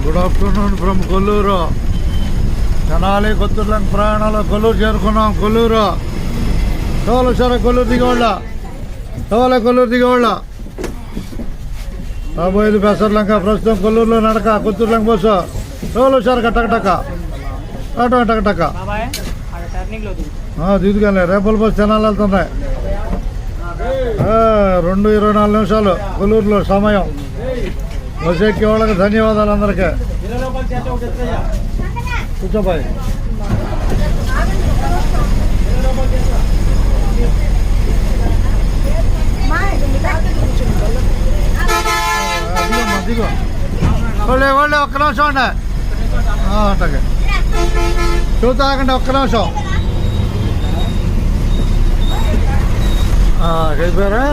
Good afternoon from Kolluru. Tenali కొత్తూరులకు ప్రయాణాలు కొల్లూరు చేరుకున్నాం. కొల్లూరు తోలు సరే కొల్లూరు దిగవాళ్ళ కొల్లూరు దిగవాళ్ళ రాబోయేది పెసర్లంక. ప్రస్తుతం కొల్లూరులో నడక కొత్తూరులంక బస్సు తోలు సరే టక దిగుగానే రేపల బస్సు తెనాలి వెళ్తున్నాయి. 2:24 నిమిషాలు కొల్లూరులో సమయం. బస్సు ఎక్కే వాళ్ళకి ధన్యవాదాలు అందరికీ. కూర్చోబాయ్. దిగో వాళ్ళే ఒక్క నిమిషం అండి అట్టగే చూతాకండి ఒక్క నిమిషం. అయిపోయారా?